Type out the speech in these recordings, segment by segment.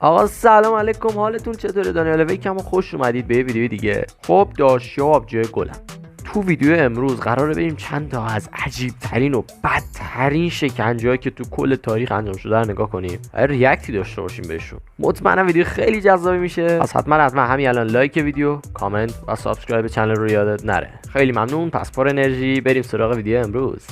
آقا سلام علیکم، حالتون چطوره؟ دانیال ویکم و خوش اومدید به ویدیو دیگه. خب داشیاب جای گلم. تو ویدیو امروز قراره بریم چند تا از عجیب ترین و بدترین شکنجه‌هایی که تو کل تاریخ انجام شده رو نگاه کنیم و ریاکتی داشته باشیم بهشون. مطمئنم ویدیو خیلی جذابی میشه. پس حتما همین الان لایک ویدیو، کامنت و سابسکرایب کانال رو یادت نره. خیلی ممنون. پس پر انرژی بریم سراغ ویدیو امروز.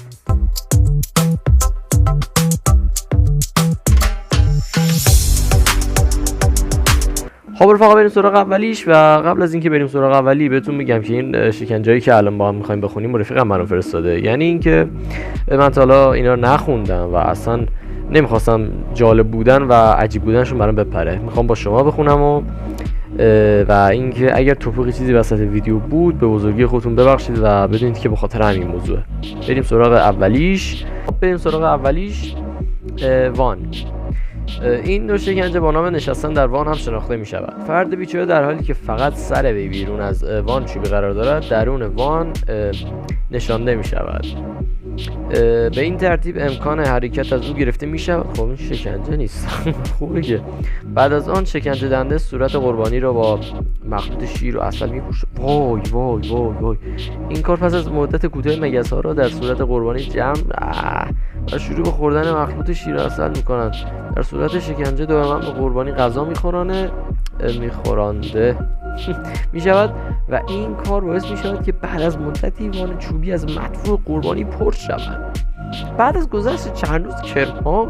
خب رفقا بریم سراغ اولیش. و قبل از اینکه بریم سراغ اولی بهتون میگم که این شکنجه‌ای که الان با هم می‌خوایم بخونیم رفیقم منو فرستاده. یعنی اینکه من تا حالا اینا رو نخوندم و اصلا نمیخواستم جالب بودن و عجیب بودنشون برام بپره. میخوام با شما بخونم و اینکه اگر توپقی چیزی وسط ویدیو بود به بزرگی خودتون ببخشید و بدونید که به خاطر همین موضوعه. بریم سراغ اولیش. وان. این نوع شکنجه با نام نشستن در وان هم شناخته می شود. فرد بیچاره در حالی که فقط سر وی بیرون از وان چوبی قرار دارد درون وان نشانده می شود. به این ترتیب امکان حرکت از او گرفته می شود. خب این شکنجه نیست. خوبه که بعد از آن شکنجه دنده صورت قربانی را با مخلوط شیر و عسل می پوشد. وای وای وای وای. این کار پس از مدت کوتاه مگس ها را در صورت قربانی جمع و شروع به خوردن مخلوط شیر و عسل می کنند. در صورت شکنجه دائما به قربانی غذا میخورانده می شود و این کار باعث می شود که بعد از مدتی وان چوبی از مدفوع قربانی پر شود. بعد از گذشت چند روز کرم‌ها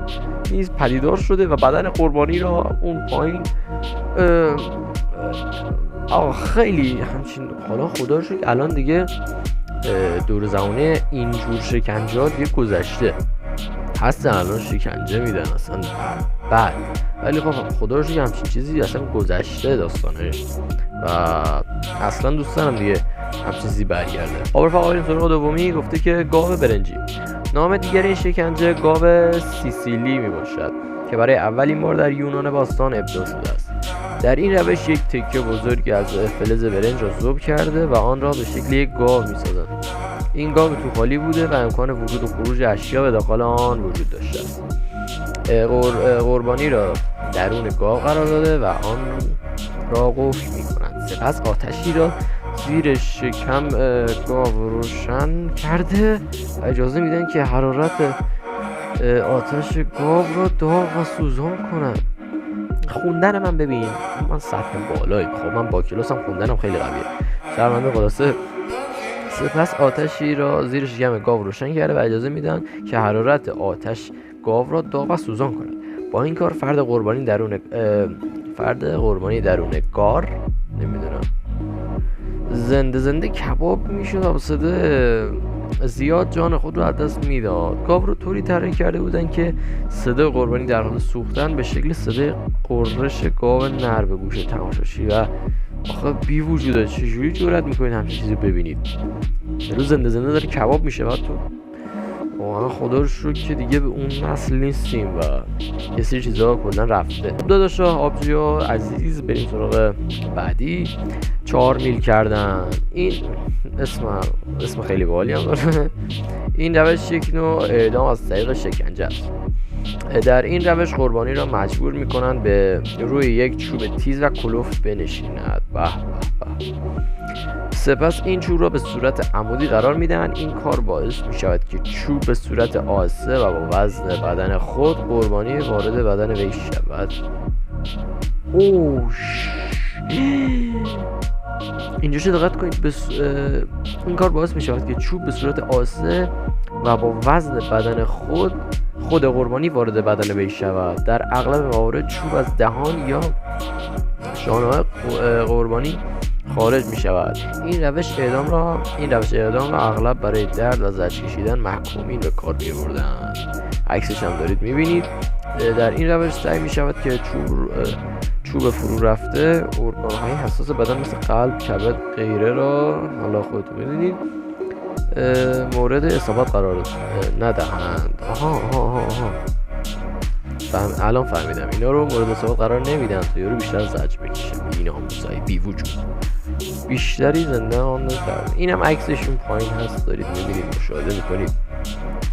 نیز پدیدار شده و بدن قربانی را اون پایین خیلی همچین. حالا خدا رو شکر الان دیگه دور زمانه اینجور شکنجه ها دیگه گذشته هستن، الان شکنجه میدن اصلا بعد، ولی خب خدا رو شکر همچین چیزی اصلا گذشته داستانش و اصلا دوست دارم دیگه همچین چیزی برگرده. خب رفقا بریم سراغ دومی. گفته که گاو برنجی. نام دیگر این شکنجه گاو سیسیلی می باشد که برای اولین بار در یونان باستان ابداع شده است. در این روش یک تکه بزرگ از فلز برنج را ذوب کرده و آن را به شکل یک گاو می سازند. این گاو تو خالی بوده و امکان ورود و خروج اشیا به داخل آن وجود داشته است. قربانی را درون گاو قرار داده و آن را قفل می کنند. سپس آتشی را زیر شکم گاو روشن کرده و اجازه میدن که حرارت آتش گاو را داغ و سوزان کنند. خوندن من ببین، من سطح بالایی، خب من با کلاسم خوندنم خیلی قویه. شرمنده خلاصه. سپس آتشی را زیر شکم گاو روشن کرده و اجازه میدن که حرارت آتش گاو را داغ و سوزان کند. با این کار فرد قربانی درون گار نمیدونم زنده کباب میشد و صدای زیاد جان خود رو از دست میداد. گاو رو طوری طراحی کرده بودن که صدای قربانی در حال سوختن به شکل صدای قررش گاو نر به گوش تماشاچی و آخه بی وجوده. چجوری جرأت میکنید همچین چیزی ببینید؟ رو زنده داره کباب میشه بعد تو واقعا خدا رو شکر که دیگه به اون نسل نیستیم و یه سری چیزا کلا رفته. داداشا آبجیا عزیز بریم سراغ بعدی. 4 میل کردن. این اسم خیلی باحالی هم داره. این روش یک نوع اعدام از طریق شکنجه است. در این روش قربانی را مجبور میکنند به روی یک چوب تیز و کلفت بنشیند. به سپس این چوب را به صورت عمودی قرار میدن. این کار باعث میشود که چوب به صورت آهسته و با وزن بدن خود قربانی وارد بدن وی شود. اینجا چه دقت کنید. این کار باعث میشود که چوب به صورت آهسته و با وزن بدن خود قربانی وارد بدن وی شود. در اغلب موارد چوب از دهان یا شانه‌های قربانی خارج می شود. این روش اعدام را اغلب برای درد و زجر کشیدن محکومین به کار می بردند. عکسش هم دارید می بینید. در این روش سعی می شود که چوب فرو رفته ارگان‌های حساس بدن مثل قلب، کبد غیره را حالا خودتون می‌دونید مورد اصابت قرار ندهند. الان فهمیدم اینا رو مورد اصابت قرار نمیدن تا یارو بیشتر زجر بکشه. این آموزایی بی وجود بیشتری زنده آن کرد. اینم عکسشون پایین هست دارید میبینید، مشاهده میکنید.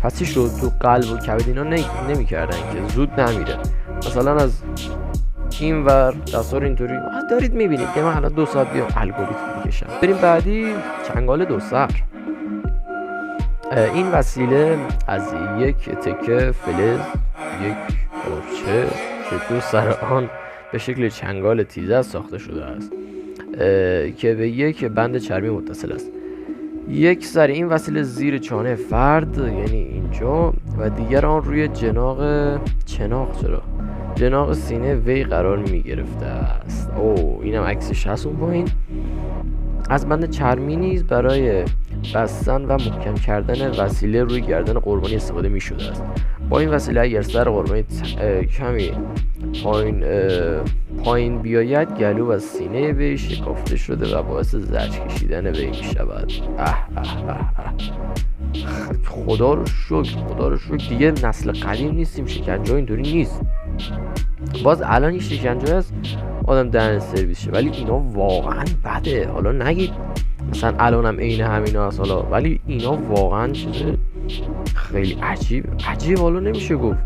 پسش رو تو قلب و کبد اینا نمیکردن که زود نمیره. مثلا از اینور دستا رو اینطوری دارید میبینید که من الان 2 ساعت بیام الگوریتم میکشم. بریم بعدی، چنگال 2 سر. این وسیله از یک تکه فلز، یک پارچه که 2 سر آن به شکل چنگال تیزه ساخته شده است که به یک بند چرمی متصل است. یک سر این وسیله زیر چانه فرد، یعنی اینجا، و دیگر آن روی جناق سینه وی قرار می گرفته است. اینم عکسش هست اون پایین. از بند چرمی نیز برای بستن و محکم کردن وسیله روی گردن قربانی استفاده می شده است. با این وسیله اگر سر قربانی کمی پایین بیاید، گلو و سینه وی شکافته شده و باعث زجر کشیدن وی می شود. خدا رو شکر دیگه نسل قدیم نیستیم، شکنجه اینطوری نیست. باز الان این شکنجه هست آدم دهن سرویس شه، ولی اینا واقعا بده. حالا نگید مثلا الانم عین همینا هست حالا، ولی اینا واقعا چیزه خیلی عجیب حالا نمیشه گفت،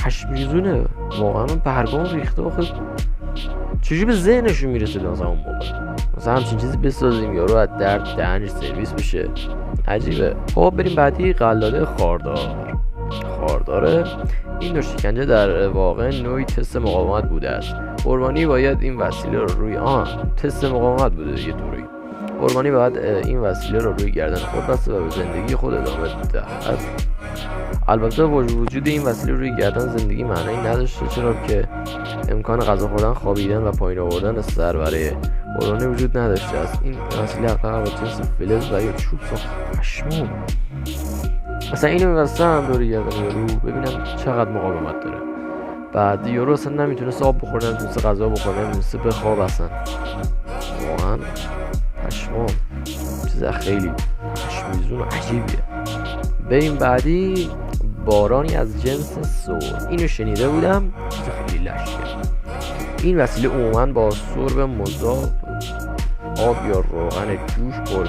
پشمیزونه واقعا. من برگام ریخته آخه، چجوری به ذهنشون میرسه مثلا اون موقع مثلا همچین چیزی بسازیم یارو از درد دهنش سرویس بشه، عجیبه. خب بریم بعدی، قلاده خارداره. این نوع شکنجه در واقع نوعی تست مقاومت بوده است. قربانی باید این وسیله رو روی تست مقاومت بوده یه طوری. قربانی باید این وسیله رو روی گردن خود بسته و به زندگی خود ادامه دهد. البته وجود این وسیله روی گردن زندگی معنی نداشته، چرا که امکان غذا خوردن، خوابیدن و پایین آوردن سر برای قربانی وجود نداشته است. این وسیله حقیقتا با جنس فلز و یا چوب ساخته. پشمام، مثلا اینو می‌بستم دور گردن یارو ببینم چقدر مقاومت داره. بعد یارو اصلا نمیتونست آب بخوره، نمیتونست غذا بخوره، نمیتونست بخواب اصلا. واقعا پشمام، چیز خیلی پشمیزون و عجیبیه. بریم بعدی، بارانی از جنس سرب. اینو شنیده بودم، خیلی لشکه. این وسیله عموما با سرب مذاب، آب یا روغن جوش پر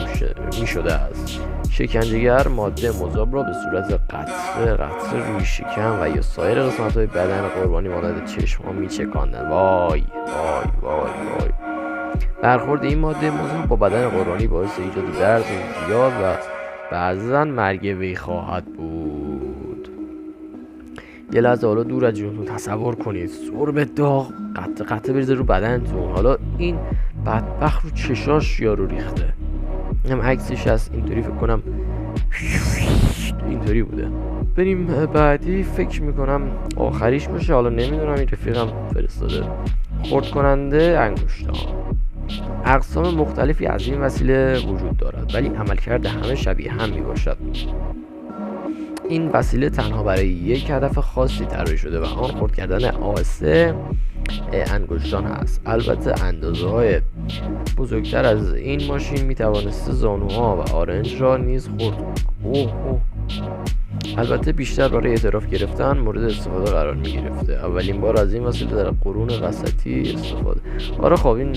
می شده است. شکنجهگر ماده مذاب را به صورت قطره روی شکم و یا سایر قسمت‌های بدن قربانی مانند چشم‌ها می‌چکاندند. وای. برخورد این ماده مذاب با بدن قربانی باعث ایجاد درد زیاد و بعضاً مرگ وی خواهد بود. یه لحظه حالا دور از جونتون تصور کنید سرب داغ قطره بریزه رو بدنتون. حالا این بدبخت رو چشاش یارو ریخته. هم عکسش هست اینطوری، فکر کنم اینطوری بوده. بریم بعدی، فکر میکنم آخریش باشه، حالا نمیدونم، این رفیقم فرستاده. خرد کننده انگشتان. اقسام مختلفی از این وسیله وجود دارد، ولی عملکرد همه شبیه هم میباشد. این وسیله تنها برای یک هدف خاصی طراحی شده و آن خرد کردن آهسته انگشتان هست. البته اندازه‌های بزرگتر از این ماشین میتوانست زانوها و آرنج را نیز خرد کنند. البته بیشتر برای اعتراف گرفتن مورد استفاده قرار میگرفته. اولین بار از این وسیله در قرون وسطی استفاده. آره خب این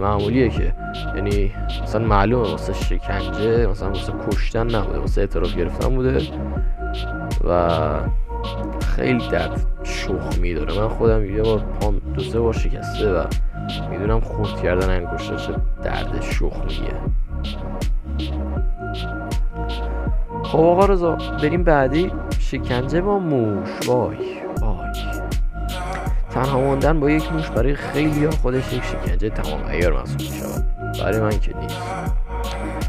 معمولیه که، یعنی مثلا معلومه واسه شکنجه، مثلا واسه کشتن نبوده، واسه اعتراف گرفتن بوده و خیلی درد شخمی داره. من خودم یه بار پام 2-3 بار شکسته و میدونم خرد کردن انگشت چه درد شخمیه. خب آقا رضا بریم بعدی، شکنجه با موش. وای تنها ماندن با یک موش برای خیلی ها خودش یک شکنجه تمام عیار محسوب می شود، برای من که نیست.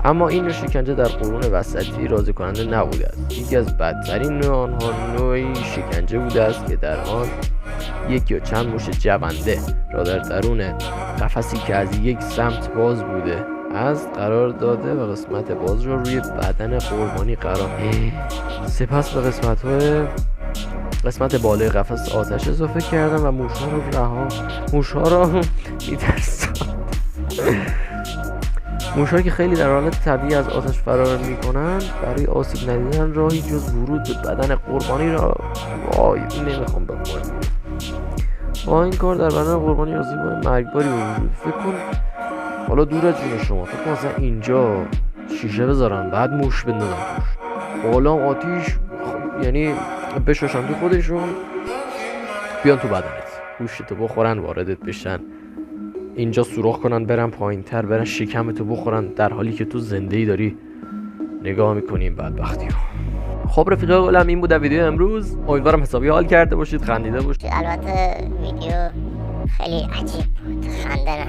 اما این نوع شکنجه در قرون وسطی راضی کننده نبوده است. یکی از بدترین نوع آنها نوعی شکنجه بوده است که در آن یک یا چند موش جونده را در درون قفسی که از یک سمت باز بوده از قرار داده و قسمت باز را روی بدن قربانی قرار سپس به قسمت بالای قفس آتش اضافه کردن و موشها را می‌ترساند. موش‌ها که خیلی در حالت طبیعی از آتش فرار می‌کنند برای آسیب ندیدن راهی جز ورود به بدن قربانی را نمیخوام بخورم. با این کار در بدن قربانی آسیب‌های مرگباری وجود. فکر کن حالا دور از جون شما، فکر کن مثلا اینجا شیشه بذارن بعد موش بندازن توش، بالا آتیش یعنی بشوشن تو خودشون بیان تو بدنت. گوشتو بخورن واردت بشن اینجا سوراخ کنن برن پایین‌تر، برن شکمتو بخورن در حالی که تو زنده‌ای داری نگاه می‌کنی این بدبختی رو. خب رفیقای گلم این بود ویدیو امروز. امیدوارم حسابی حال کرده باشید، خندیده باشید. البته ویدیو خیلی عجیب بود، خنده نه.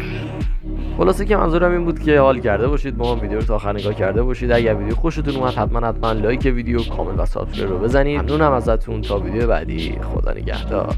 خلاصه که منظورم این بود که حال کرده باشید، با هم ویدیو رو تا آخر نگاه کرده باشید. اگر ویدیو خوشتون اومد حتما لایک ویدیو، کامنت و سابسکرایب رو بزنید. ممنونم ازتون. تا ویدیو بعدی، خدا نگهدار.